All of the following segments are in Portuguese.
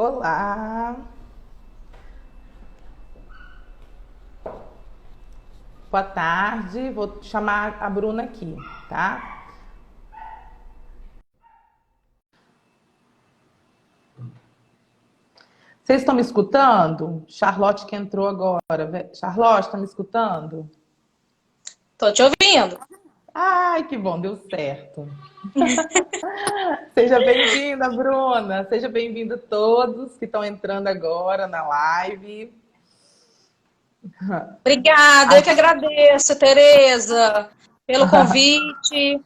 Olá, boa tarde. Vou chamar a Bruna aqui, tá? Vocês estão me escutando? Charlotte que entrou agora. Charlotte, está me escutando? Tô te ouvindo. Ai, que bom, deu certo. Seja bem-vinda, Bruna. Seja bem-vinda todos que estão entrando agora na live. Obrigada, eu que A- agradeço, Tereza, pelo convite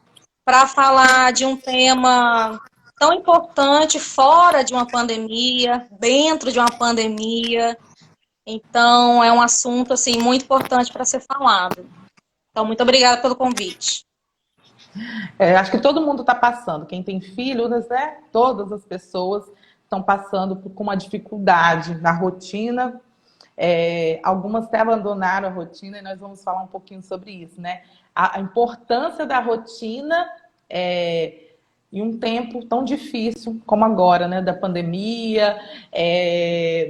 para falar de um tema tão importante fora de uma pandemia, dentro de uma pandemia. Então, é um assunto assim muito importante para ser falado. Então, muito obrigada pelo convite. Acho que todo mundo está passando. Quem tem filhos, né? Todas as pessoas estão passando com uma dificuldade na rotina. Algumas até abandonaram a rotina e nós vamos falar um pouquinho sobre isso, né? A importância da rotina em um tempo tão difícil como agora, né? Da pandemia,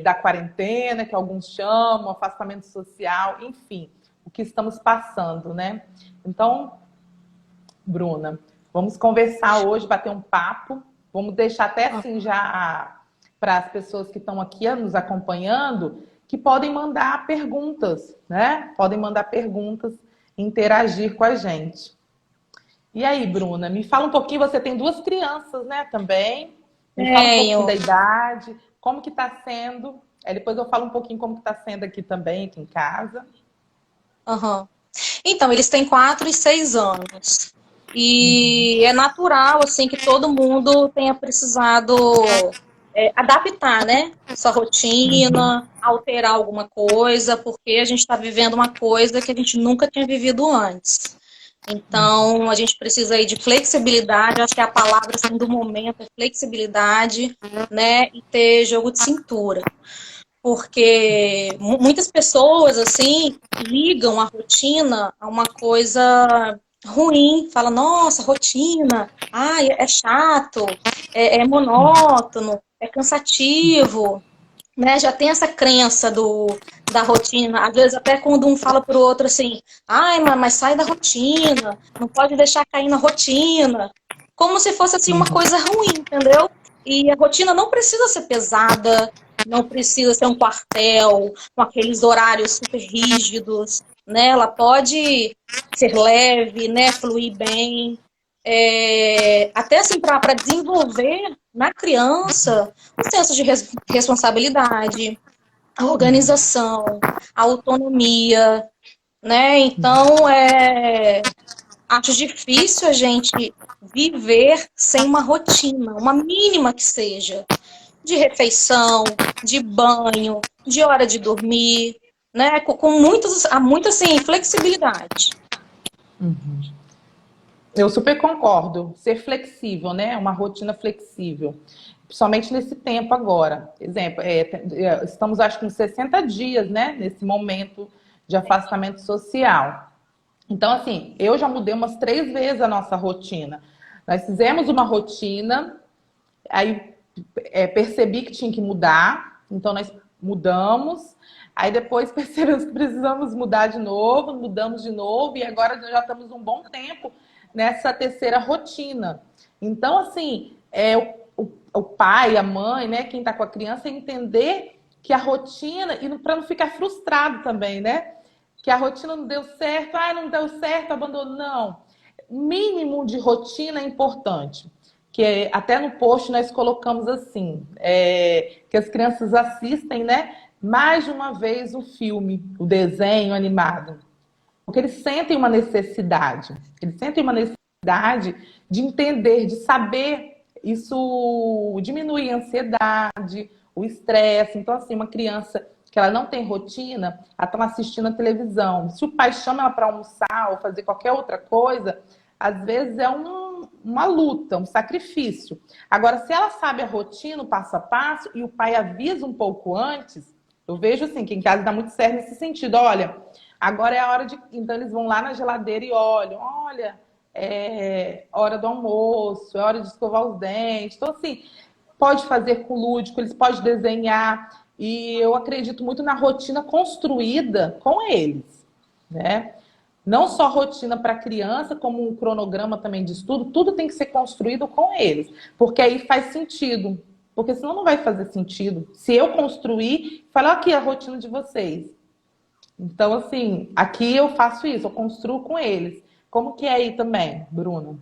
da quarentena, que alguns chamam, afastamento social, enfim, o que estamos passando, né? Então, Bruna, vamos conversar hoje, bater um papo. Vamos deixar até assim já para as pessoas que estão aqui nos acompanhando, que podem mandar perguntas, né? Podem mandar perguntas, interagir com a gente. E aí, Bruna, me fala um pouquinho, você tem duas crianças, né, também. Me fala um pouquinho da Tenho. idade, como que está sendo. Aí depois eu falo um pouquinho como que está sendo aqui também, aqui em casa. Aham. Então, eles têm 4 e 6 anos. E é natural, assim, que todo mundo tenha precisado adaptar, né? Sua rotina, alterar alguma coisa, porque a gente está vivendo uma coisa que a gente nunca tinha vivido antes. Então, a gente precisa aí de flexibilidade, acho que a palavra assim, do momento é flexibilidade, né? E ter jogo de cintura. Porque muitas pessoas, assim, ligam a rotina a uma coisa ruim. Fala, nossa, rotina, ai, é chato, é monótono, é cansativo, né? Já tem essa crença da rotina. Às vezes até quando um fala para o outro assim, ai, mas sai da rotina, não pode deixar cair na rotina. Como se fosse assim uma coisa ruim, entendeu? E a rotina não precisa ser pesada, não precisa ser um quartel com aqueles horários super rígidos, né? Ela pode ser leve, né? Fluir bem. Até assim para desenvolver na criança o senso de responsabilidade, a organização, a autonomia, né? Então, acho difícil a gente viver sem uma rotina, uma mínima que seja, de refeição, de banho, de hora de dormir, né? Com muita assim, flexibilidade. Eu super concordo. Ser flexível, né? Uma rotina flexível. Principalmente nesse tempo agora. Exemplo, estamos acho que uns 60 dias, né? Nesse momento de afastamento social. Então, assim, eu já mudei umas 3 vezes a nossa rotina. Nós fizemos uma rotina, aí percebi que tinha que mudar, então nós mudamos, aí depois percebemos que precisamos mudar de novo, mudamos de novo, e agora já estamos um bom tempo nessa terceira rotina. Então, assim, o pai, a mãe, né, quem está com a criança, entender que a rotina, e para não ficar frustrado também, né? Que a rotina não deu certo, não deu certo, abandonou. Não. Mínimo de rotina é importante que até no post nós colocamos assim, que as crianças assistem, né, mais de uma vez o filme, o desenho animado, porque eles sentem uma necessidade de entender, de saber, isso diminui a ansiedade, o estresse. Então, assim, uma criança que ela não tem rotina, ela está assistindo a televisão. Se o pai chama ela para almoçar ou fazer qualquer outra coisa, às vezes é uma luta, um sacrifício. Agora, se ela sabe a rotina, o passo a passo, e o pai avisa um pouco antes, eu vejo assim, que em casa dá muito certo nesse sentido. Olha, agora é a hora de. Então, eles vão lá na geladeira e olham: olha, é hora do almoço, é hora de escovar os dentes. Então, assim, pode fazer com lúdico, eles podem desenhar, e eu acredito muito na rotina construída com eles, né? Não só rotina para criança, como um cronograma também de estudo, tudo tem que ser construído com eles, porque aí faz sentido, porque senão não vai fazer sentido. Se eu construir, falar aqui a rotina de vocês. Então, assim, aqui eu faço isso, eu construo com eles. Como que é aí também, Bruna?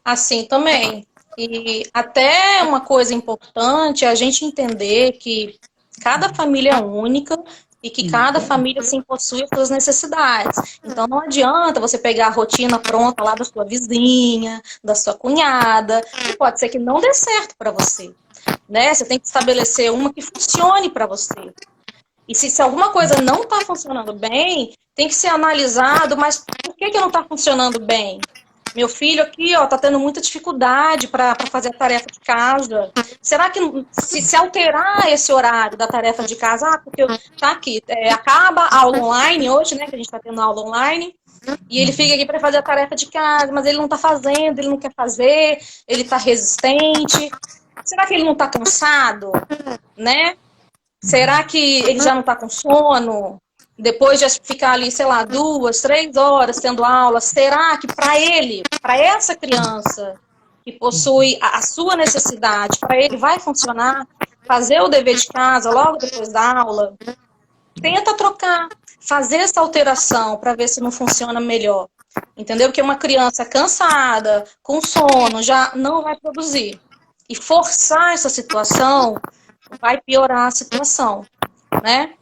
Assim também. E até uma coisa importante é a gente entender que cada família é única e que cada família sim possui as suas necessidades. Então não adianta você pegar a rotina pronta lá da sua vizinha, da sua cunhada, que pode ser que não dê certo para você, né? Você tem que estabelecer uma que funcione para você. E se alguma coisa não está funcionando bem, tem que ser analisado, mas por que não está funcionando bem? Meu filho aqui, ó, tá tendo muita dificuldade para fazer a tarefa de casa. Será que se alterar esse horário da tarefa de casa, porque tá aqui, acaba a aula online hoje, né, que a gente tá tendo aula online, e ele fica aqui para fazer a tarefa de casa, mas ele não tá fazendo, ele não quer fazer, ele tá resistente. Será que ele não tá cansado, né? Será que ele já não tá com sono? Depois de ficar ali, sei lá, 2, 3 horas tendo aula, será que para ele, para essa criança que possui a sua necessidade, para ele vai funcionar fazer o dever de casa logo depois da aula? Tenta trocar, fazer essa alteração para ver se não funciona melhor. Entendeu? Porque uma criança cansada, com sono, já não vai produzir. E forçar essa situação vai piorar a situação, né?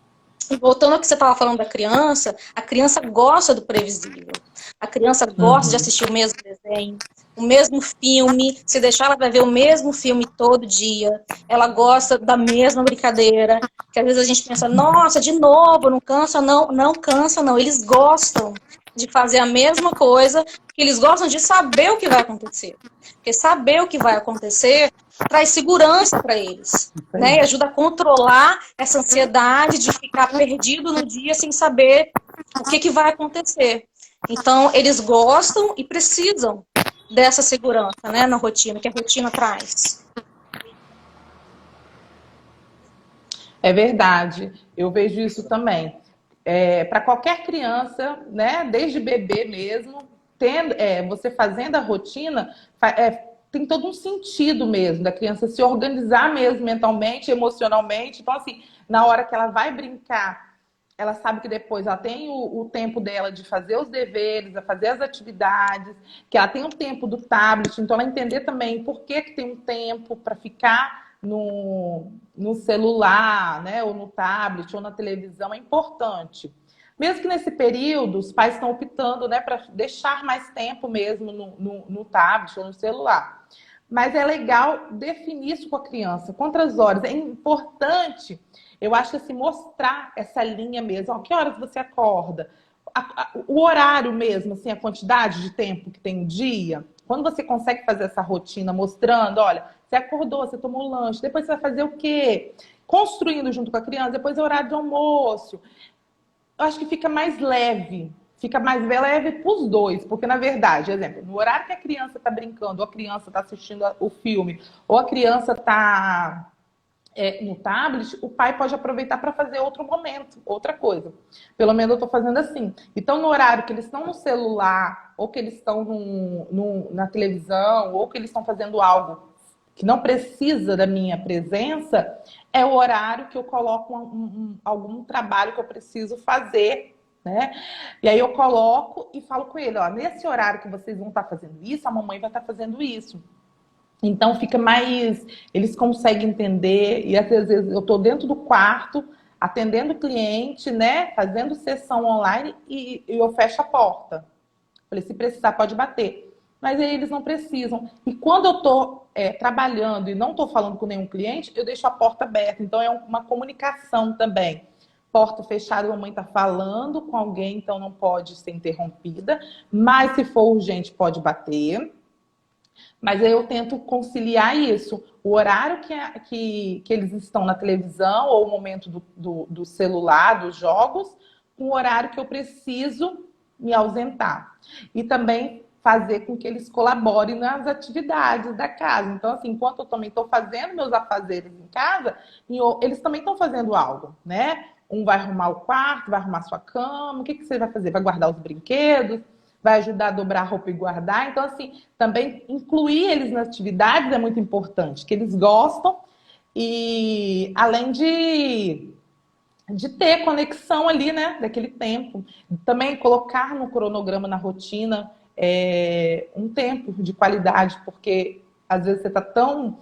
E voltando ao que você estava falando da criança, a criança gosta do previsível. A criança gosta de assistir o mesmo desenho, o mesmo filme. Se deixar, ela vai ver o mesmo filme todo dia. Ela gosta da mesma brincadeira. Que às vezes a gente pensa, nossa, de novo, não cansa, não. Não cansa, não. Eles gostam de fazer a mesma coisa, que eles gostam de saber o que vai acontecer. Porque saber o que vai acontecer traz segurança para eles, né? E ajuda a controlar essa ansiedade de ficar perdido no dia sem saber o que vai acontecer. Então, eles gostam e precisam dessa segurança, né, na rotina, que a rotina traz. É verdade, eu vejo isso também. Para qualquer criança, né, desde bebê mesmo, você fazendo a rotina, tem todo um sentido mesmo da criança se organizar mesmo mentalmente, emocionalmente. Então, assim, na hora que ela vai brincar, ela sabe que depois ela tem o tempo dela de fazer os deveres, de fazer as atividades, que ela tem o tempo do tablet, então ela entender também por que tem um tempo para ficar no celular, né, ou no tablet, ou na televisão, é importante. Mesmo que nesse período, os pais estão optando, né, para deixar mais tempo mesmo no tablet ou no celular. Mas é legal definir isso com a criança, quantas horas. É importante, eu acho, assim, mostrar essa linha mesmo. Ó, que horas você acorda? O horário mesmo, assim, a quantidade de tempo que tem o dia. Quando você consegue fazer essa rotina mostrando, olha, você acordou, você tomou lanche, depois você vai fazer o quê? Construindo junto com a criança, depois é horário de almoço. Eu acho que fica mais leve. Fica mais leve para os dois, porque na verdade, exemplo, no horário que a criança está brincando, ou a criança está assistindo o filme, ou a criança está no tablet, o pai pode aproveitar para fazer outro momento, outra coisa. Pelo menos eu estou fazendo assim. Então, no horário que eles estão no celular, ou que eles estão na televisão, ou que eles estão fazendo algo que não precisa da minha presença, é o horário que eu coloco algum trabalho que eu preciso fazer, né? E aí eu coloco e falo com ele, ó, nesse horário que vocês vão estar fazendo isso, a mamãe vai estar fazendo isso. Então fica mais, eles conseguem entender, e às vezes eu estou dentro do quarto, atendendo o cliente, né? Fazendo sessão online e eu fecho a porta. Falei, se precisar, pode bater. Mas aí eles não precisam. E quando eu estou trabalhando e não estou falando com nenhum cliente, eu deixo a porta aberta. Então é uma comunicação também. Porta fechada, a mamãe está falando com alguém, então não pode ser interrompida. Mas se for urgente, pode bater. Mas aí eu tento conciliar isso. O horário que eles estão na televisão ou o momento do celular, dos jogos, com o horário que eu preciso me ausentar. E também fazer com que eles colaborem nas atividades da casa. Então, assim, enquanto eu também estou fazendo meus afazeres em casa, eles também estão fazendo algo, né? Um vai arrumar o quarto, vai arrumar sua cama. O que que você vai fazer? Vai guardar os brinquedos? Vai ajudar a dobrar a roupa e guardar? Então, assim, também incluir eles nas atividades é muito importante, que eles gostam e além de ter conexão ali, né, daquele tempo. Também colocar no cronograma, na rotina, um tempo de qualidade, porque às vezes você está tão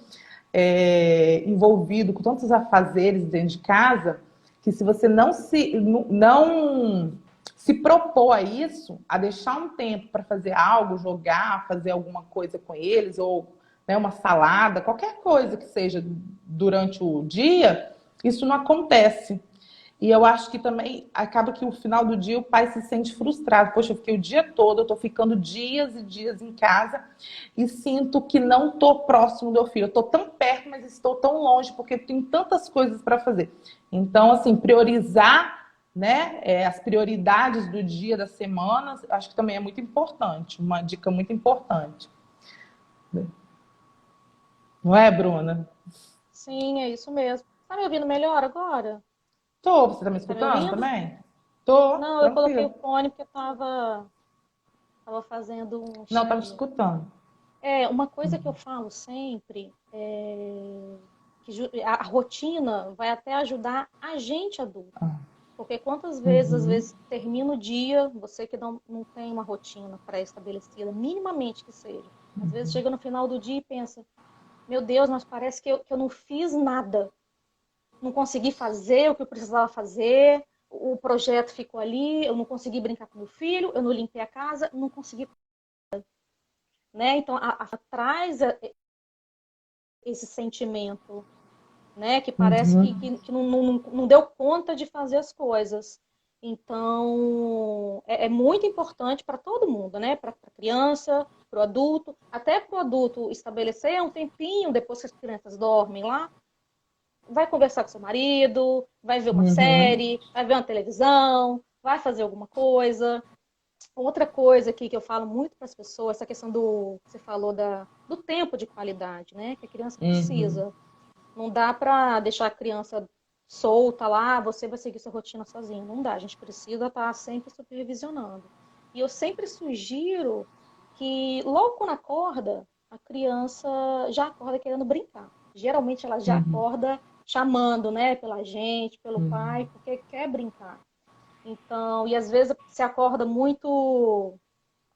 envolvido com tantos afazeres dentro de casa, que se você não se propor a isso, a deixar um tempo para fazer algo, jogar, fazer alguma coisa com eles, ou né, uma salada, qualquer coisa que seja durante o dia, isso não acontece. E eu acho que também acaba que no final do dia o pai se sente frustrado. Poxa, eu fiquei o dia todo, eu tô ficando dias e dias em casa e sinto que não tô próximo do meu filho. Eu tô tão perto, mas estou tão longe porque tem tantas coisas para fazer. Então, assim, priorizar, né, as prioridades do dia, da semana, acho que também é muito importante. Uma dica muito importante. Não é, Bruna? Sim, é isso mesmo. Tá me ouvindo melhor agora? Tô, você tá me Tá me escutando ouvindo? também? Tô, Não, eu coloquei o tranquilo. fone porque eu tava fazendo um Não, tava te chazinho. escutando. Uma coisa que eu falo sempre é que a rotina vai até ajudar a gente adulto. Porque quantas vezes, às Uhum. vezes, termina o dia, você que não tem uma rotina pré-estabelecida, minimamente que seja. Às vezes chega no final do dia e pensa, meu Deus, mas parece que eu não fiz nada. Não consegui fazer o que eu precisava fazer, o projeto ficou ali, eu não consegui brincar com meu filho, eu não limpei a casa, não consegui, né? Então, traz esse sentimento, né? Que parece que, Uhum. que, que não deu conta de fazer as coisas. Então, é muito importante para todo mundo, né? Para a criança, para o adulto, até para o adulto estabelecer um tempinho depois que as crianças dormem lá, vai conversar com seu marido, vai ver uma Uhum. série, vai ver uma televisão, vai fazer alguma coisa. Outra coisa aqui que eu falo muito para as pessoas, essa questão que você falou do tempo de qualidade, né? Que a criança Uhum. precisa. Não dá para deixar a criança solta lá, você vai seguir sua rotina sozinho. Não dá, a gente precisa estar sempre supervisionando. E eu sempre sugiro que logo quando acorda, a criança já acorda querendo brincar. Geralmente ela já Uhum. acorda chamando, né, pela gente, pelo pai, Uhum. porque quer brincar. Então, e às vezes se acorda muito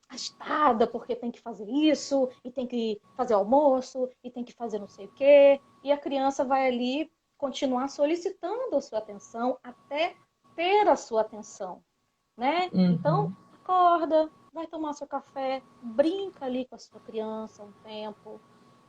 agitada porque tem que fazer isso, e tem que fazer almoço, e tem que fazer não sei o quê, e a criança vai ali continuar solicitando a sua atenção até ter a sua atenção, né? Então, Uhum. acorda, vai tomar seu café, brinca ali com a sua criança um tempo,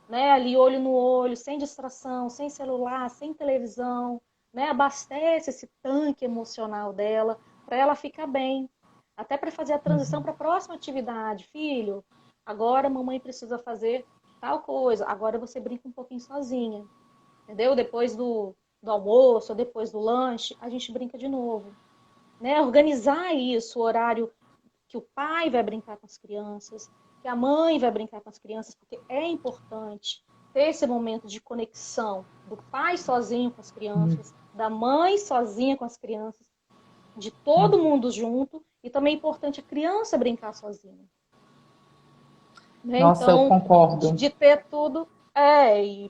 né? Ali olho no olho, sem distração, sem celular, sem televisão, né? Abastece esse tanque emocional dela para ela ficar bem, até para fazer a transição para a próxima atividade. Filho, agora a mamãe precisa fazer tal coisa, agora você brinca um pouquinho sozinha, entendeu? Depois do almoço, ou depois do lanche, a gente brinca de novo, né? Organizar isso, o horário que o pai vai brincar com as crianças, que a mãe vai brincar com as crianças, porque é importante ter esse momento de conexão do pai sozinho com as crianças, da mãe sozinha com as crianças, de todo mundo junto, e também é importante a criança brincar sozinha. Né? Nossa, eu Então, concordo. de ter tudo é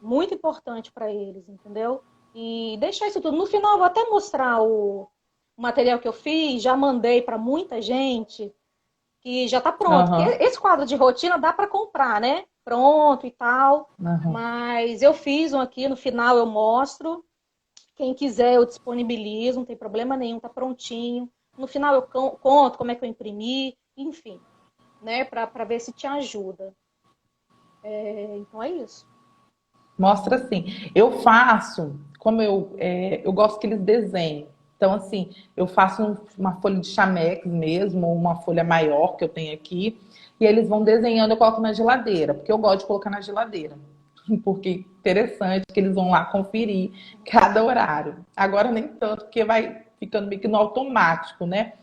muito importante para eles, entendeu? E deixar isso tudo. No final, eu vou até mostrar o material que eu fiz, já mandei para muita gente, que já está pronto. Que Aham. esse quadro de rotina dá para comprar, né? Pronto e tal. Aham. Mas eu fiz um aqui, no final eu mostro. Quem quiser eu disponibilizo, não tem problema nenhum, tá prontinho. No final eu conto como é que eu imprimi, enfim, né? Para ver se te ajuda. Então é isso. Mostra assim. Eu faço, como eu gosto que eles desenhem. Então, assim, eu faço uma folha de chamex mesmo, ou uma folha maior que eu tenho aqui, e eles vão desenhando, eu coloco na geladeira, porque eu gosto de colocar na geladeira. Porque interessante que eles vão lá conferir cada horário. Agora nem tanto, porque vai ficando meio que no automático, né?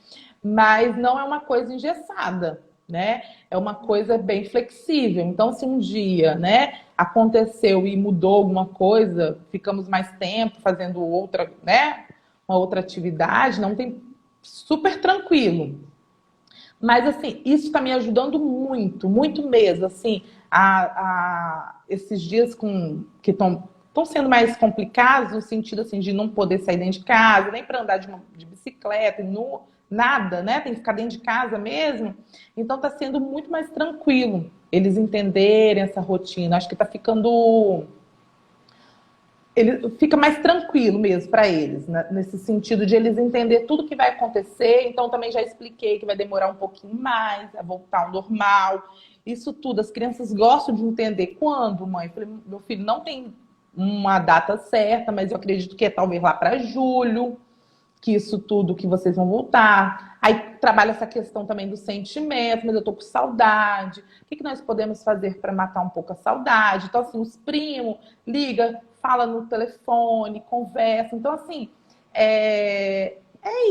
Mas não é uma coisa engessada. né? É uma coisa bem flexível. Então, se um dia, né, aconteceu e mudou alguma coisa, ficamos mais tempo fazendo outra, né, uma outra atividade, não tem super tranquilo. Mas, assim, isso está me ajudando muito, muito mesmo, assim, esses dias que estão sendo mais complicados, no sentido, assim, de não poder sair dentro de casa, nem para andar de bicicleta, nada, né? Tem que ficar dentro de casa mesmo. Então, está sendo muito mais tranquilo eles entenderem essa rotina. Acho que está ficando ele fica mais tranquilo mesmo para eles, né? Nesse sentido de eles entender tudo que vai acontecer. Então, também já expliquei que vai demorar um pouquinho mais a voltar ao normal. Isso tudo, as crianças gostam de entender quando, mãe. Eu falei, meu filho, não tem uma data certa, mas eu acredito que é talvez lá para julho, que isso tudo que vocês vão voltar. Aí trabalha essa questão também do sentimento, mas eu tô com saudade. O que nós podemos fazer para matar um pouco a saudade? Então, assim, os primos liga, fala no telefone, conversa. Então, assim, é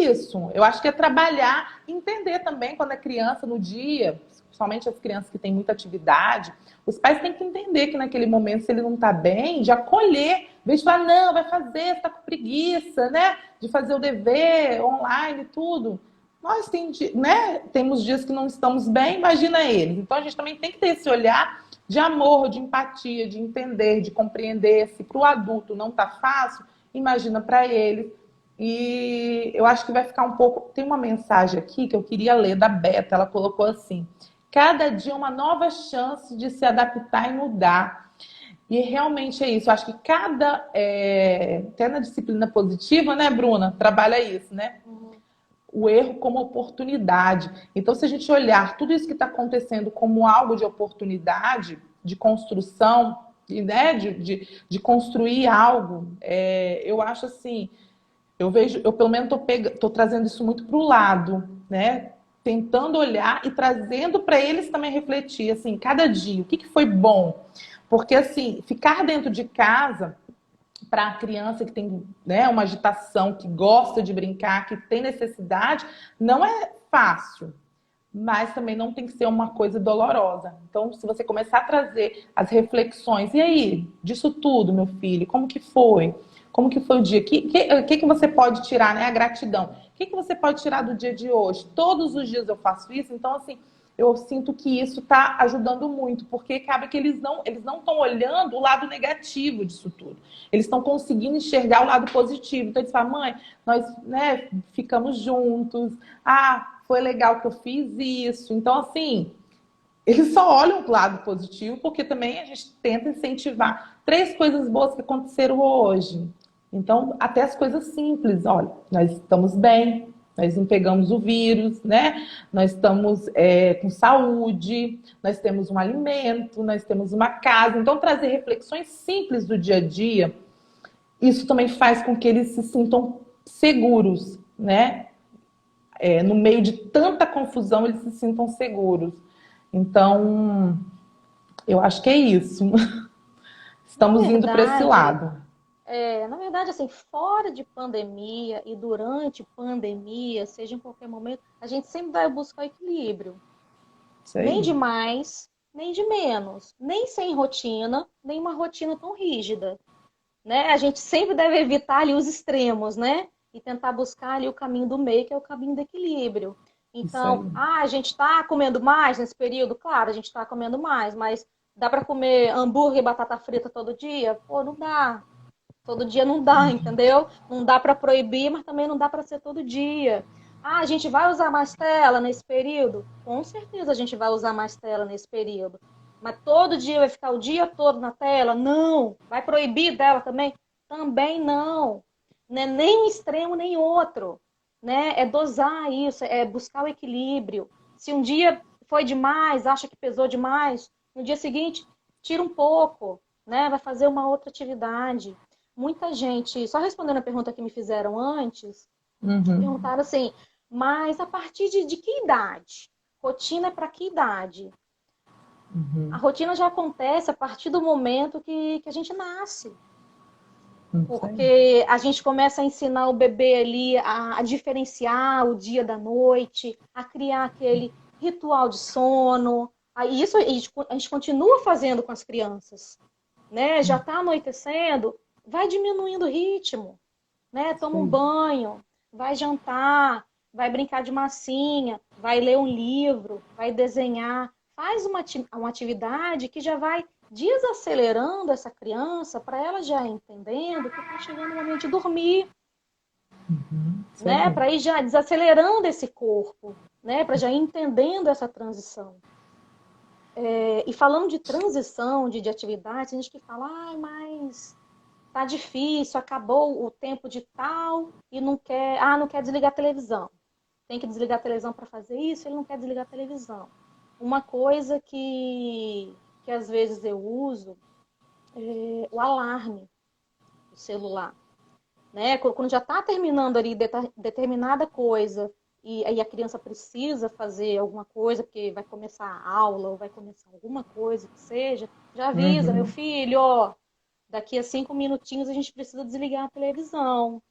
isso. Eu acho que é trabalhar, entender também quando é criança no dia, principalmente as crianças que têm muita atividade, os pais têm que entender que naquele momento, se ele não está bem, de acolher, em vez de falar, não, vai fazer, você está com preguiça, né? De fazer o dever online e tudo. Nós né, temos dias que não estamos bem, imagina eles. Então a gente também tem que ter esse olhar de amor, de empatia, de entender, de compreender. Se para o adulto não está fácil, imagina para ele. E eu acho que vai ficar um pouco. Tem uma mensagem aqui que eu queria ler da Beta, ela colocou assim: cada dia uma nova chance de se adaptar e mudar. E realmente é isso. Eu acho que até na disciplina positiva, né, Bruna, trabalha isso, né? O erro como oportunidade. Então, se a gente olhar tudo isso que está acontecendo como algo de oportunidade, de construção, né, de construir algo, eu acho assim, eu pelo menos tô trazendo isso muito para o lado, né? Tentando olhar e trazendo para eles também refletir, assim, cada dia, o que foi bom? Porque, assim, ficar dentro de casa para a criança que tem, né, uma agitação, que gosta de brincar, que tem necessidade, não é fácil, mas também não tem que ser uma coisa dolorosa. Então, se você começar a trazer as reflexões, e aí, disso tudo, meu filho, como que foi? Como que foi o dia? O que você pode tirar, né? A gratidão. O que você pode tirar do dia de hoje? Todos os dias eu faço isso, então, assim, eu sinto que isso está ajudando muito, porque acaba que eles não estão olhando o lado negativo disso tudo. Eles estão conseguindo enxergar o lado positivo. Então, eles falam, mãe, nós, né, ficamos juntos. Ah, foi legal que eu fiz isso. Então, assim, eles só olham o lado positivo, porque também a gente tenta incentivar 3 coisas boas que aconteceram hoje. Então, até as coisas simples, olha, nós estamos bem, nós não pegamos o vírus, né? Nós estamos com saúde, nós temos um alimento, nós temos uma casa. Então, trazer reflexões simples do dia a dia, isso também faz com que eles se sintam seguros, né? No meio de tanta confusão, eles se sintam seguros. Então, eu acho que é isso. Na Estamos indo para esse verdade, lado. na verdade, assim, fora de pandemia e durante pandemia, seja em qualquer momento, a gente sempre vai buscar equilíbrio. Isso Nem aí. de mais, nem de menos. Nem sem rotina, nem uma rotina tão rígida. Né? A gente sempre deve evitar ali os extremos, né? E tentar buscar ali o caminho do meio, que é o caminho do equilíbrio. Isso aí. Então, a gente está comendo mais nesse período? Claro, a gente está comendo mais, mas dá para comer hambúrguer e batata frita todo dia? Pô, não dá. Todo dia não dá, entendeu? Não dá para proibir, mas também não dá para ser todo dia. Ah, a gente vai usar mais tela nesse período? Com certeza a gente vai usar mais tela nesse período. Mas todo dia vai ficar o dia todo na tela? Não. Vai proibir dela também? Também não. Né? Nem um extremo, nem outro. Né? É dosar isso, é buscar o equilíbrio. Se um dia foi demais, acha que pesou demais, no dia seguinte, tira um pouco, né? Vai fazer uma outra atividade. Muita gente, só respondendo a pergunta que me fizeram antes, Uhum. perguntaram assim, mas a partir de que idade? Rotina é para que idade? A Uhum. rotina já acontece a partir do momento que a gente nasce. Isso aí. Porque a gente começa a ensinar o bebê ali a diferenciar o dia da noite, a criar ritual de sono. Aí isso a gente continua fazendo com as crianças, né? Já está anoitecendo, vai diminuindo o ritmo, né? Toma um Sim. banho, vai jantar, vai brincar de massinha, vai ler um livro, vai desenhar. Faz uma atividade que já vai desacelerando essa criança para ela já entendendo que está chegando o momento de dormir, Isso é né? bom. Para ir já desacelerando esse corpo, né? Para já ir entendendo essa transição. E falando de transição, de atividade, tem gente que fala, mas tá difícil, acabou o tempo de tal e não quer desligar a televisão. Tem que desligar a televisão para fazer isso, ele não quer desligar a televisão. Uma coisa que às vezes eu uso é o alarme do celular. Né? Quando já está terminando ali determinada coisa e aí a criança precisa fazer alguma coisa, porque vai começar a aula ou vai começar alguma coisa que seja, já avisa, meu Uhum. filho, ó, daqui a 5 minutinhos a gente precisa desligar a televisão,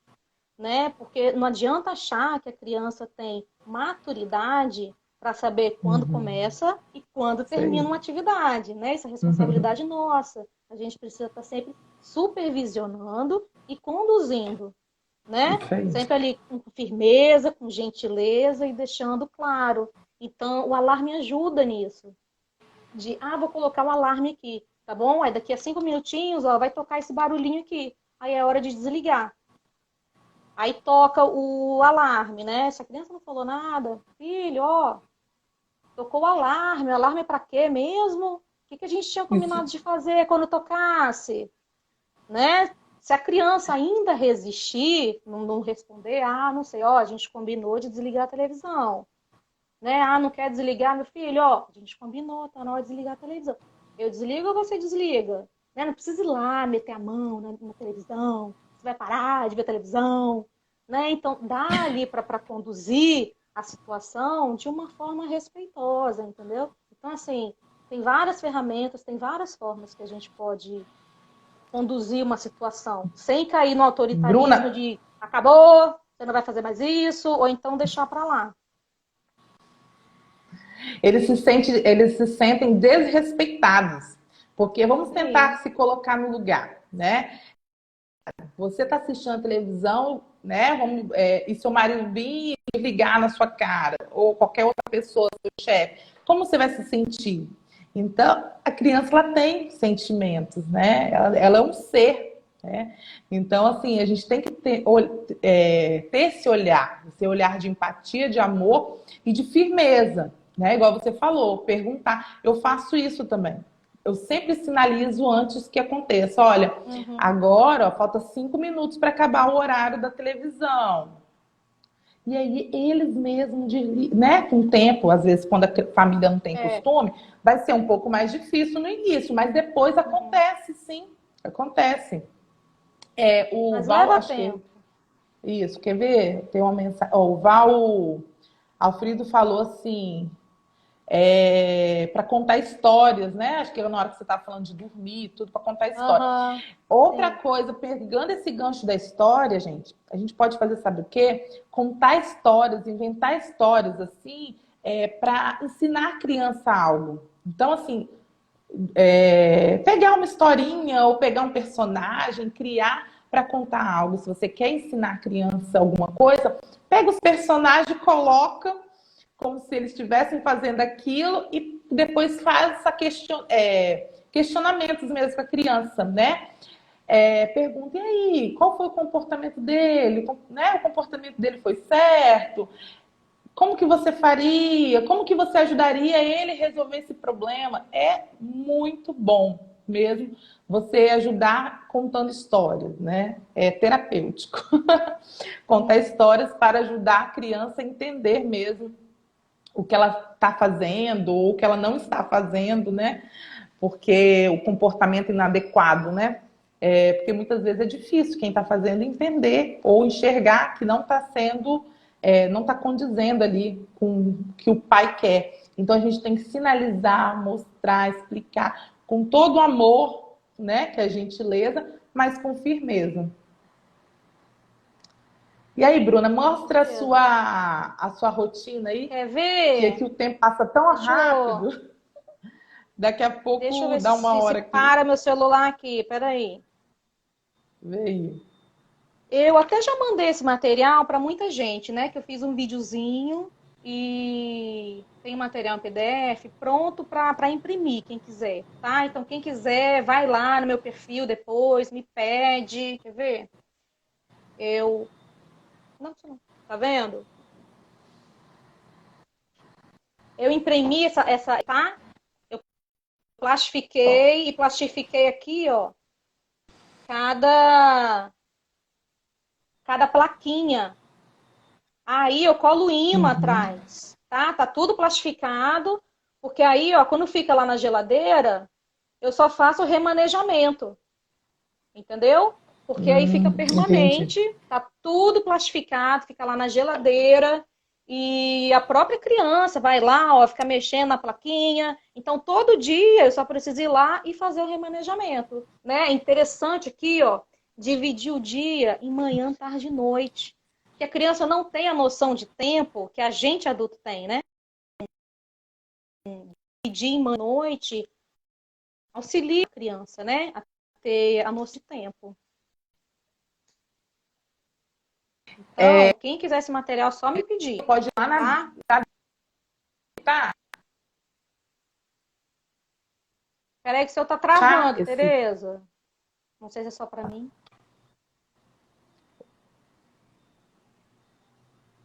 né? Porque não adianta achar que a criança tem maturidade para saber quando Uhum. começa e quando Isso aí. termina uma atividade, né? Isso é Uhum. responsabilidade nossa. A gente precisa estar sempre supervisionando e conduzindo, né? Isso aí. Sempre ali com firmeza, com gentileza e deixando claro. Então, o alarme ajuda nisso. Vou colocar um alarme aqui, tá bom? Aí daqui a 5 minutinhos, ó, vai tocar esse barulhinho aqui. Aí é hora de desligar. Aí toca o alarme, né? Se a criança não falou nada, filho, ó, tocou o alarme é para quê mesmo? O que a gente tinha Isso. combinado de fazer quando tocasse? Né? Se a criança ainda resistir, não responder, não sei, ó, a gente combinou de desligar a televisão. Né? Não quer desligar, meu filho, ó, a gente combinou, tá na hora de desligar a televisão. Eu desligo ou você desliga? Né? Não precisa ir lá meter a mão na televisão, você vai parar de ver televisão. Né? Então, dá ali para conduzir a situação de uma forma respeitosa, entendeu? Então, assim, tem várias ferramentas, tem várias formas que a gente pode conduzir uma situação, sem cair no autoritarismo Bruna, de acabou, você não vai fazer mais isso, ou então deixar para lá. eles se sentem desrespeitados. Porque vamos Sim. tentar se colocar no lugar, né? Você está assistindo a televisão, né? E seu marido vir e ligar na sua cara, ou qualquer outra pessoa, seu chefe, como você vai se sentir? Então, a criança ela tem sentimentos, né? Ela é um ser, né? Então, assim, a gente tem que ter esse olhar de empatia, de amor e de firmeza, né? Igual você falou, perguntar. Eu faço isso também. Eu sempre sinalizo antes que aconteça. Olha, Uhum. agora ó, falta 5 minutos para acabar o horário da televisão. E aí eles mesmos, né, com o tempo, às vezes quando a família não tem É. costume, vai ser um pouco mais difícil no início, mas depois Uhum. acontece, sim, acontece. O Mas Val, leva acho que tempo. isso, quer ver? Tem uma mensagem. O Val Alfredo falou assim: para contar histórias, né? Acho que era na hora que você estava falando de dormir, tudo para contar história. Aham. Outra Sim. coisa, pegando esse gancho da história, gente, a gente pode fazer, sabe o quê? Contar histórias, inventar histórias assim, para ensinar a criança algo. Então, assim, pegar uma historinha ou pegar um personagem, criar para contar algo. Se você quer ensinar a criança alguma coisa, pega os personagens, coloca como se eles estivessem fazendo aquilo e depois faz questionamentos mesmo com a criança, né? Pergunta, e aí, qual foi o comportamento dele? Né? O comportamento dele foi certo? Como que você faria? Como que você ajudaria ele a resolver esse problema? É muito bom mesmo você ajudar contando histórias, né? É terapêutico. Contar Sim. histórias para ajudar a criança a entender mesmo o que ela está fazendo ou o que ela não está fazendo, né? Porque o comportamento inadequado, né? Porque muitas vezes é difícil quem está fazendo entender ou enxergar que não está sendo, não está condizendo ali com o que o pai quer. Então a gente tem que sinalizar, mostrar, explicar com todo o amor, né? Que é a gentileza, mas com firmeza. E aí, Bruna, Com mostra certeza. a sua rotina aí, Quer que ver? aqui o tempo passa tão Deixa eu, rápido. Daqui a deixa eu pouco ver dá uma se hora aqui. para meu celular aqui. Peraí. Veio. Eu até já mandei esse material para muita gente, né? Que eu fiz um videozinho e tem material em PDF pronto para imprimir, quem quiser, tá? Então, quem quiser, vai lá no meu perfil depois, me pede. Quer ver? Eu. Não, isso não. Tá vendo? Eu imprimi tá? Eu plastifiquei e plastifiquei aqui, ó, cada, cada plaquinha. Aí eu colo o imã Uhum. atrás, tá? Tá tudo plastificado, porque aí, ó, quando fica lá na geladeira, eu só faço o remanejamento, entendeu? Porque aí fica Entendi. permanente, tá tudo plastificado, fica lá na geladeira e a própria criança vai lá, ó, fica mexendo na plaquinha. Então, todo dia eu só preciso ir lá e fazer o remanejamento, né? É interessante aqui, ó, dividir o dia em manhã, tarde e noite. Que a criança não tem a noção de tempo que a gente adulto tem, né? Dividir em manhã e noite auxilia a criança, né? A ter a noção de tempo. Então, quem quiser esse material, só me pedir, Pode ir lá tá? tá, Peraí que o seu tá achar travando, esse Tereza. Não sei se é só para mim.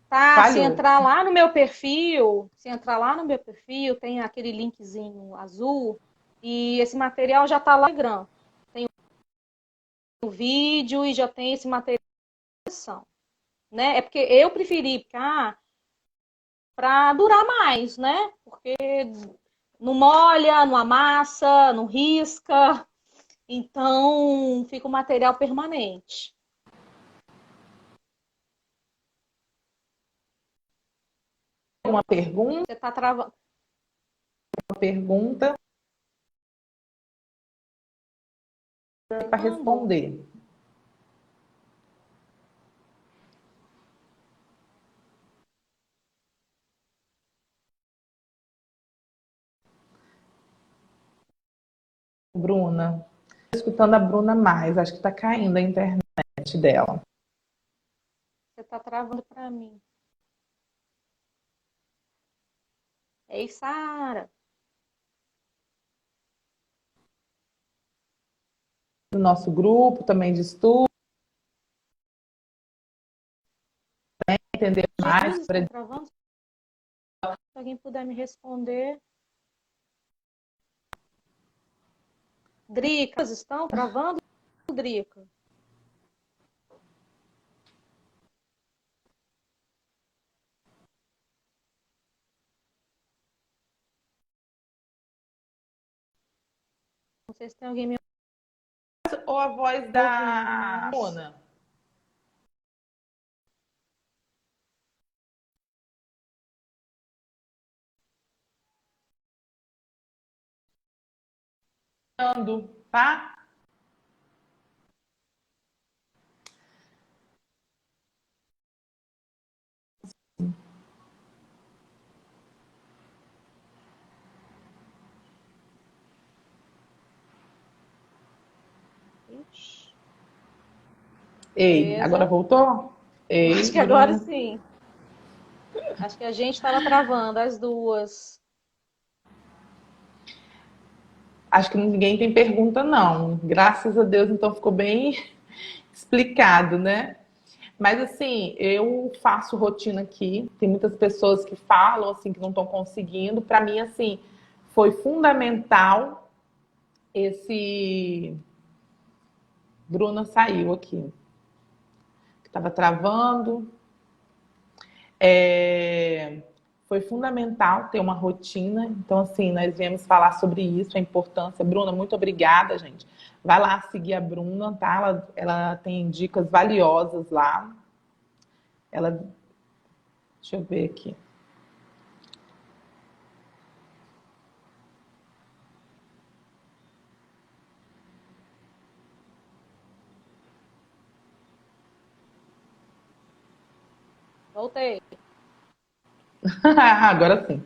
Tá, falhou. se entrar lá no meu perfil, tem aquele linkzinho azul e esse material já tá lá no Instagram. Tem o vídeo e já tem esse material, né? É porque eu preferi ficar para durar mais, né? Porque não molha, não amassa, não risca, então fica o material permanente. Uma pergunta, Você tá travando. uma pergunta para responder. Bruna, tô escutando a Bruna mais, acho que está caindo a internet dela. Você tá travando para mim. Ei, Sara. Do nosso grupo também de estudo, entender mais Jesus, sobre estão travando? Se alguém puder me responder. Dricas, estão travando, Drica? Não sei se tem alguém me ou a voz ouvindo, da mas. Bruna. Tá? Ixi, Ei, agora Tereza. voltou? Acho Ei, que agora Bruna. sim. Acho que a gente estava travando as duas. Acho que ninguém tem pergunta, não. Graças a Deus, então ficou bem explicado, né? Mas assim, eu faço rotina aqui. Tem muitas pessoas que falam assim que não estão conseguindo. Para mim, assim, foi fundamental esse. Bruna saiu aqui, que estava travando. É, foi fundamental ter uma rotina. Então, assim, nós viemos falar sobre isso, a importância. Bruna, muito obrigada, gente. Vai lá seguir a Bruna, tá? Ela tem dicas valiosas lá. Ela, deixa eu ver aqui. Voltei. Agora sim.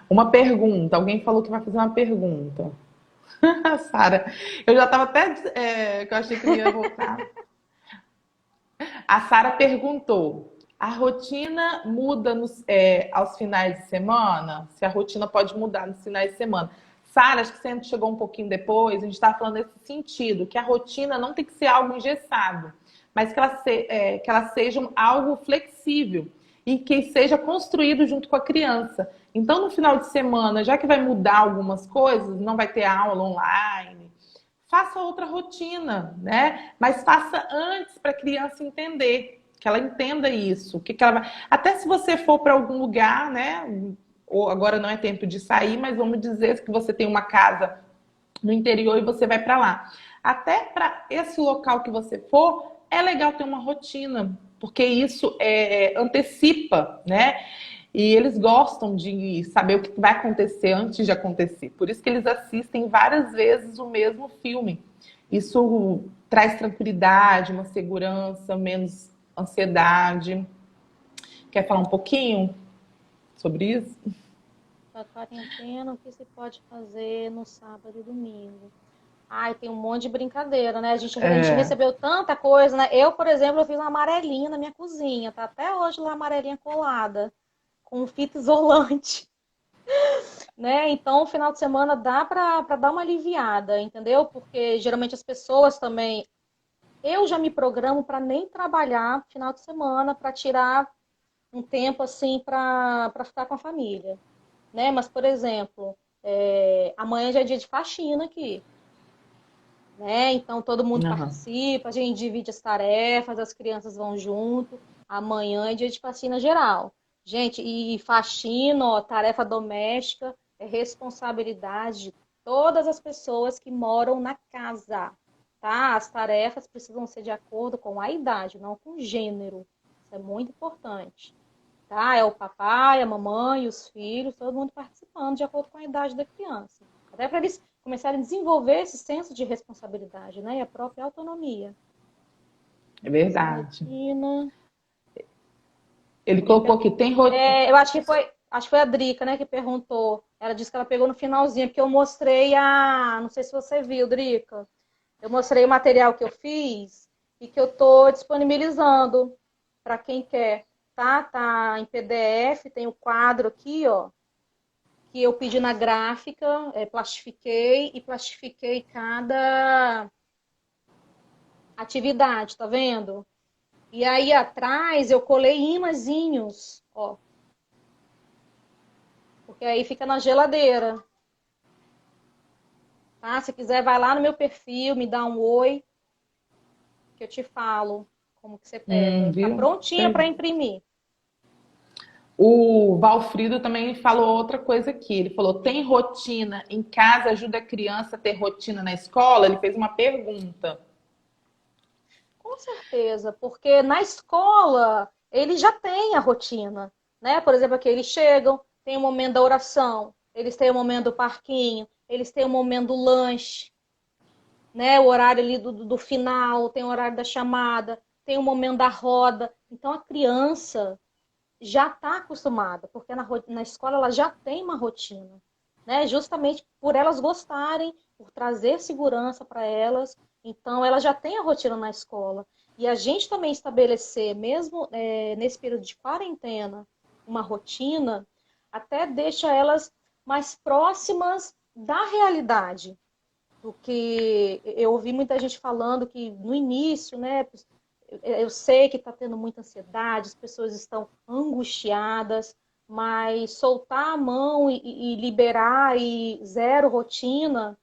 Uma pergunta. Alguém falou que vai fazer uma pergunta. Sara, eu já estava até. Que eu achei que ia voltar. A Sara perguntou: a rotina muda aos finais de semana? Se a rotina pode mudar nos finais de semana? Sara, acho que você chegou um pouquinho depois, a gente estava falando nesse sentido, que a rotina não tem que ser algo engessado, mas que ela seja algo flexível e que seja construído junto com a criança. Então, no final de semana, já que vai mudar algumas coisas, não vai ter aula online, faça outra rotina, né? Mas faça antes para a criança entender, que ela entenda isso, que ela vai. Até se você for para algum lugar, né? Ou agora não é tempo de sair, mas vamos dizer que você tem uma casa no interior e você vai para lá. Até para esse local que você for, é legal ter uma rotina, porque isso antecipa, né? E eles gostam de saber o que vai acontecer antes de acontecer. Por isso que eles assistem várias vezes o mesmo filme. Isso traz tranquilidade, uma segurança, menos ansiedade. Quer falar um pouquinho sobre isso? A quarentena, o que se pode fazer no sábado e domingo? Ai, tem um monte de brincadeira, né? A gente recebeu tanta coisa, né? Eu, por exemplo, eu fiz uma amarelinha na minha cozinha. Tá até hoje lá a amarelinha colada, com fita isolante, né? Então, o final de semana dá para dar uma aliviada, entendeu? Porque geralmente as pessoas também. Eu já me programo para nem trabalhar final de semana, para tirar um tempo assim para ficar com a família, né? Mas, por exemplo, amanhã já é dia de faxina aqui. Né? Então todo mundo Uhum. participa, a gente divide as tarefas, as crianças vão junto. Amanhã é dia de faxina geral. Gente, e faxina, ó, tarefa doméstica, é responsabilidade de todas as pessoas que moram na casa, tá? As tarefas precisam ser de acordo com a idade, não com gênero. Isso é muito importante, tá? É o papai, a mamãe, os filhos, todo mundo participando de acordo com a idade da criança. Até para eles começarem a desenvolver esse senso de responsabilidade, né? E a própria autonomia. É Essa verdade. rotina. Ele colocou aqui, tem rotina. Eu acho que foi a Drica, né, que perguntou. Ela disse que ela pegou no finalzinho, porque eu mostrei não sei se você viu, Drica. Eu mostrei o material que eu fiz e que eu estou disponibilizando para quem quer, tá? Tá em PDF, tem o quadro aqui, ó, que eu pedi na gráfica, plastifiquei cada atividade, tá vendo? E aí atrás eu colei imãzinhos, ó, porque aí fica na geladeira, tá? Se quiser, vai lá no meu perfil, me dá um oi, que eu te falo como que você pega. Tá Viu? prontinha para imprimir. O Valfrido também falou outra coisa aqui. Ele falou: tem rotina em casa, ajuda a criança a ter rotina na escola? Ele fez uma pergunta. Com certeza, porque na escola eles já têm a rotina, né? Por exemplo, aqui eles chegam, tem o momento da oração, eles têm o momento do parquinho, eles têm o momento do lanche, né? O horário ali do final, tem o horário da chamada, tem o momento da roda. Então a criança já está acostumada, porque na escola ela já tem uma rotina, né? Justamente por elas gostarem, por trazer segurança para elas. Então, ela já tem a rotina na escola. E a gente também estabelecer, mesmo nesse período de quarentena, uma rotina, até deixa elas mais próximas da realidade. Do que eu ouvi muita gente falando que no início, né, eu sei que está tendo muita ansiedade, as pessoas estão angustiadas, mas soltar a mão e liberar e zero rotina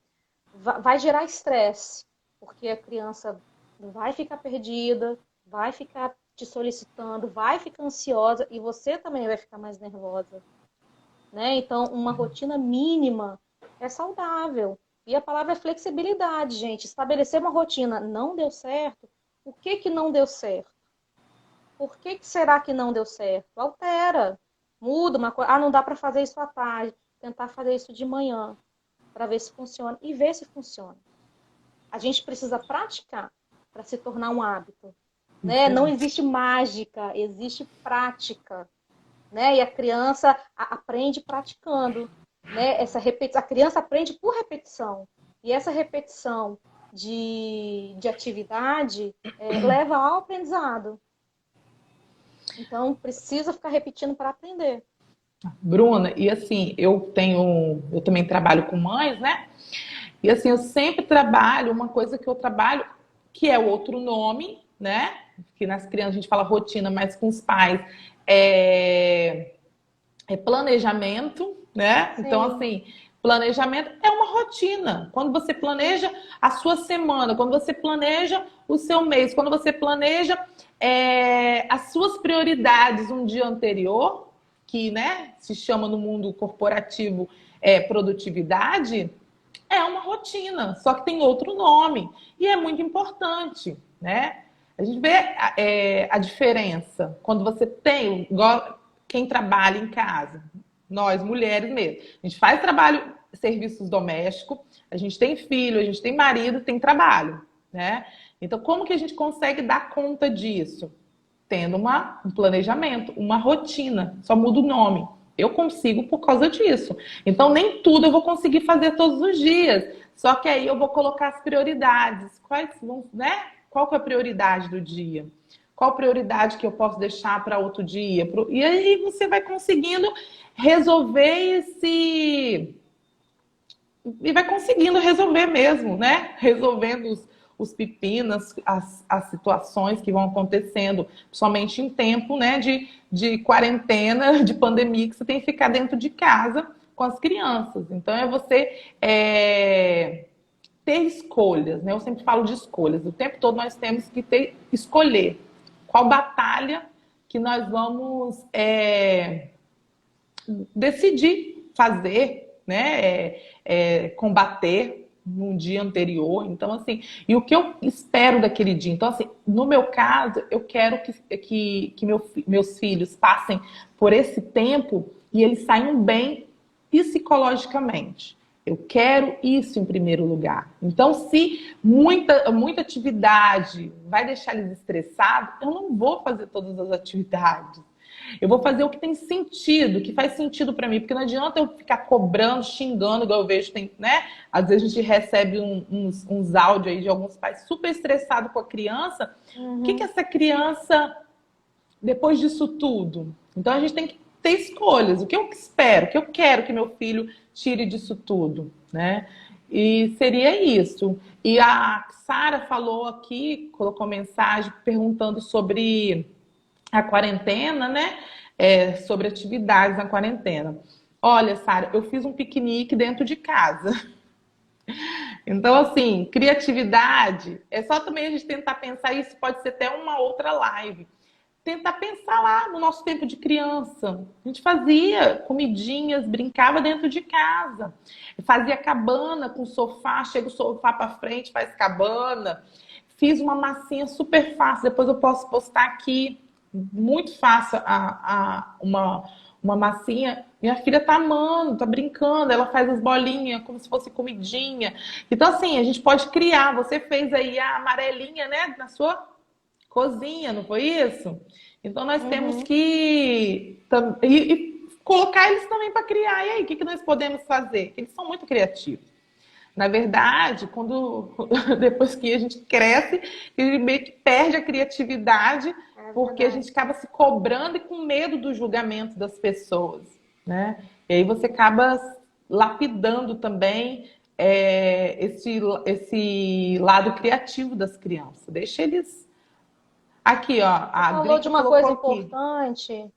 vai gerar estresse, porque a criança vai ficar perdida, vai ficar te solicitando, vai ficar ansiosa e você também vai ficar mais nervosa, né? Então, uma rotina mínima é saudável. E a palavra é flexibilidade, gente. Estabelecer uma rotina não deu certo. O que que não deu certo? Por que que será que não deu certo? Altera, muda uma coisa. Ah, não dá para fazer isso à tarde. Tentar fazer isso de manhã para ver se funciona e ver se funciona. A gente precisa praticar para se tornar um hábito. né? Isso Não aí. existe mágica, existe prática, né? E a criança aprende praticando, né? A criança aprende por repetição. E essa repetição de atividade leva ao aprendizado. Então, precisa ficar repetindo para aprender. Bruna, e assim, eu também trabalho com mães, né? E assim, eu sempre trabalho uma coisa que eu trabalho, que é o outro nome, né? Que nas crianças a gente fala rotina, mas com os pais é, é planejamento, né? Então, Sim, assim, planejamento é uma rotina. Quando você planeja a sua semana, quando você planeja o seu mês, quando você planeja as suas prioridades um dia anterior, que, né, se chama no mundo corporativo produtividade, é uma rotina, só que tem outro nome. E é muito importante, né? A gente vê a diferença quando você tem, igual quem trabalha em casa, nós mulheres mesmo, a gente faz trabalho, serviços domésticos, a gente tem filho, a gente tem marido, tem trabalho, né? Então, como que a gente consegue dar conta disso? Tendo um planejamento, uma rotina, só muda o nome. Eu consigo por causa disso. Então, nem tudo eu vou conseguir fazer todos os dias. Só que aí eu vou colocar as prioridades. Quais vão, né? Qual que é a prioridade do dia? Qual prioridade que eu posso deixar para outro dia? E aí você vai conseguindo resolver esse. E vai conseguindo resolver mesmo, né? Resolvendo os pepinos, as situações que vão acontecendo, somente em tempo, né, de quarentena, de pandemia, que você tem que ficar dentro de casa com as crianças. Então, é você ter escolhas, né? Eu sempre falo de escolhas. O tempo todo nós temos que escolher qual batalha que nós vamos decidir fazer, né? Combater num dia anterior. Então, assim, e o que eu espero daquele dia? Então, assim, no meu caso, eu quero que meus filhos passem por esse tempo e eles saiam bem psicologicamente. Eu quero isso em primeiro lugar. Então, se muita atividade vai deixar eles estressados, eu não vou fazer todas as atividades. Eu vou fazer o que tem sentido, que faz sentido para mim, porque não adianta eu ficar cobrando, xingando, igual eu vejo, tem, né? Às vezes a gente recebe uns áudios aí de alguns pais super estressados com a criança. O que uhum. essa criança, depois disso tudo? Então a gente tem que ter escolhas. O que eu espero, o que eu quero que meu filho tire disso tudo, né? E seria isso. E a Sara falou aqui, colocou mensagem perguntando sobre a quarentena, né? Sobre atividades na quarentena. Olha, Sara, eu fiz um piquenique dentro de casa. Então, assim, criatividade é só também a gente tentar pensar isso, pode ser até uma outra live. Tentar pensar lá no nosso tempo de criança. A gente fazia comidinhas, brincava dentro de casa. Fazia cabana com sofá, chega o sofá para frente, faz cabana. Fiz uma massinha super fácil, depois eu posso postar aqui. Muito fácil uma massinha. Minha filha tá amando, tá brincando, ela faz as bolinhas como se fosse comidinha. Então, assim, a gente pode criar. Você fez aí a amarelinha, né, na sua cozinha, não foi isso? Então nós temos Uhum. que e colocar eles também para criar. E aí, o que nós podemos fazer? Eles são muito criativos. Na verdade, quando depois que a gente cresce, a gente meio que perde a criatividade, É porque a gente verdade. acaba se cobrando e com medo do julgamento das pessoas, né? E aí você acaba lapidando também esse lado criativo das crianças. Deixa eles. Aqui, ó, Você a falou de Drica uma colocou coisa aqui. importante.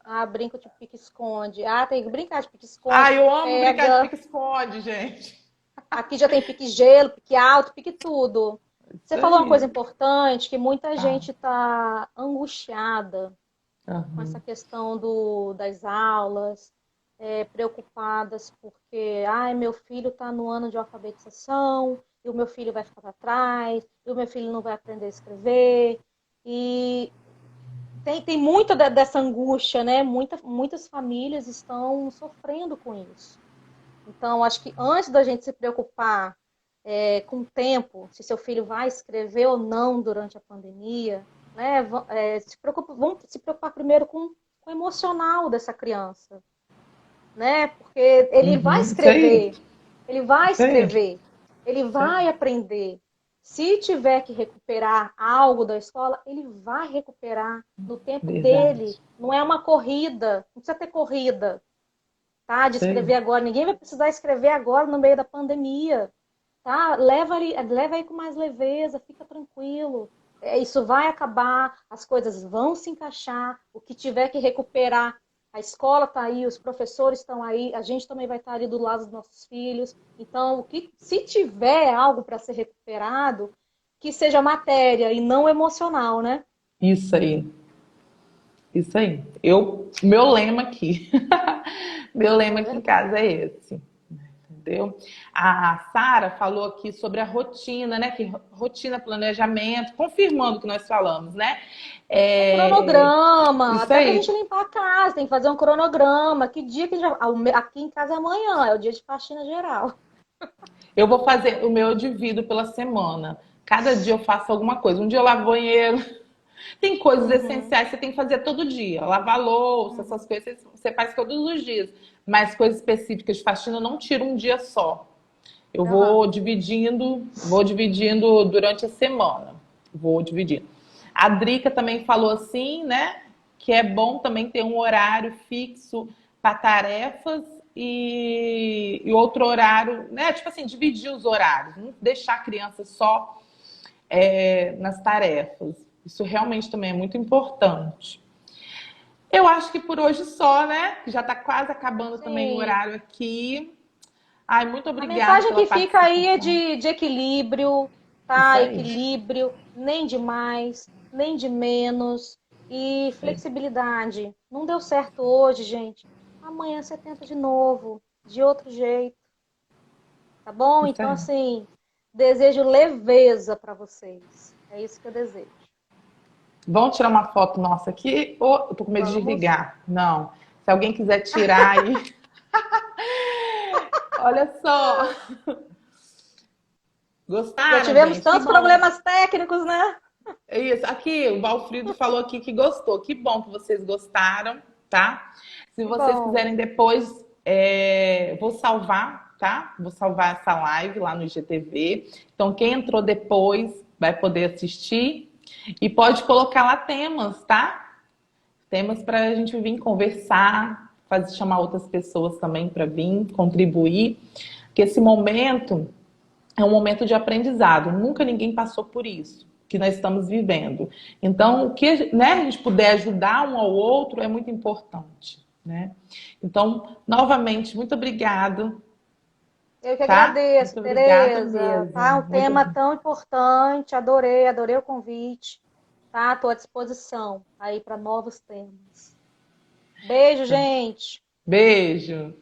Ah, brinco de pique-esconde. Ah, tem que brincar de pique-esconde, Ah, eu amo brincar de pique-pega. pique-esconde, gente. Aqui já tem pique-gelo, pique-alto, pique-tudo. Você Isso falou uma coisa aí. importante, que muita Ah, gente está angustiada com essa aham. questão das aulas, preocupadas porque, ai, meu filho está no ano de alfabetização, e o meu filho vai ficar para trás, e o meu filho não vai aprender a escrever. E tem muita dessa angústia, né? Muitas famílias estão sofrendo com isso. Então, acho que antes da gente se preocupar com o tempo, se seu filho vai escrever ou não durante a pandemia, né? Vamos se preocupar primeiro com o emocional dessa criança, né? Porque Uhum, isso aí, ele vai isso aí, escrever, ele isso aí. vai aprender. Se tiver que recuperar algo da escola, ele vai recuperar no tempo dele. Verdade. Não é uma corrida, não precisa ter corrida, tá? De Isso aí. escrever agora. Ninguém vai precisar escrever agora no meio da pandemia, tá? Leva aí com mais leveza, fica tranquilo. Isso vai acabar, as coisas vão se encaixar, o que tiver que recuperar, a escola está aí, os professores estão aí, a gente também vai estar ali do lado dos nossos filhos. Então, se tiver algo para ser recuperado, que seja matéria e não emocional, né? Isso aí. Isso aí. Meu lema aqui. Meu lema É aqui em verdade. casa é esse. Entendeu? A Sara falou aqui sobre a rotina, né? Que rotina, planejamento, confirmando o que nós falamos, né? Um É, cronograma, isso até para a aí. gente limpar a casa, tem que fazer um cronograma. Que dia que já. Aqui em casa é amanhã, é o dia de faxina geral. Eu vou fazer o meu, eu divido pela semana. Cada dia eu faço alguma coisa. Um dia eu lavo banheiro. Tem coisas Uhum, essenciais que você tem que fazer todo dia. Lavar louça, uhum. essas coisas você faz todos os dias. Mas coisas específicas de faxina eu não tiro um dia só. Eu Aham. vou dividindo durante a semana. Vou dividindo. A Drica também falou assim, né? Que é bom também ter um horário fixo para tarefas e outro horário, né? Tipo assim, dividir os horários, não deixar a criança só nas tarefas. Isso realmente também é muito importante. Eu acho que por hoje só, né? Já está quase acabando também o Sim. horário aqui. Ai, muito A obrigada mensagem pela que fica aí é participação. de equilíbrio, Isso tá? aí. Equilíbrio, nem de mais, nem de menos. E flexibilidade. Não deu certo hoje, gente. Amanhã você tenta de novo, de outro jeito, tá bom? Isso Então, aí. assim, desejo leveza para vocês. É isso que eu desejo. Vamos tirar uma foto nossa aqui? Ou eu tô com medo de Vamos. desligar? Não. Se alguém quiser tirar aí. Olha só. Já Gostaram, tivemos gente? Que tantos bom. problemas técnicos, né? É isso. Aqui, o Valfrido falou aqui que gostou. Que bom que vocês gostaram, tá? Se Que vocês bom. quiserem depois, vou salvar, tá? Vou salvar essa live lá no IGTV. Então, quem entrou depois vai poder assistir e pode colocar lá temas, tá? Temas para a gente vir conversar, fazer chamar outras pessoas também para vir contribuir, porque esse momento é um momento de aprendizado. Nunca ninguém passou por isso que nós estamos vivendo. Então, o que, né, a gente puder ajudar um ao outro é muito importante, né? Então, novamente, muito obrigado, Eu que tá? agradeço, Muito obrigada Tereza. Tá mesmo. um Muito tema tão importante. Adorei, adorei o convite. Tá? Estou à disposição aí para novos temas. Beijo, gente. beijo.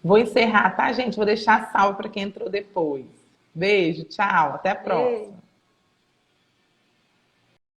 Vou encerrar, tá, gente? Vou deixar salvo para quem entrou depois. Beijo, tchau, até a Beijo. próxima.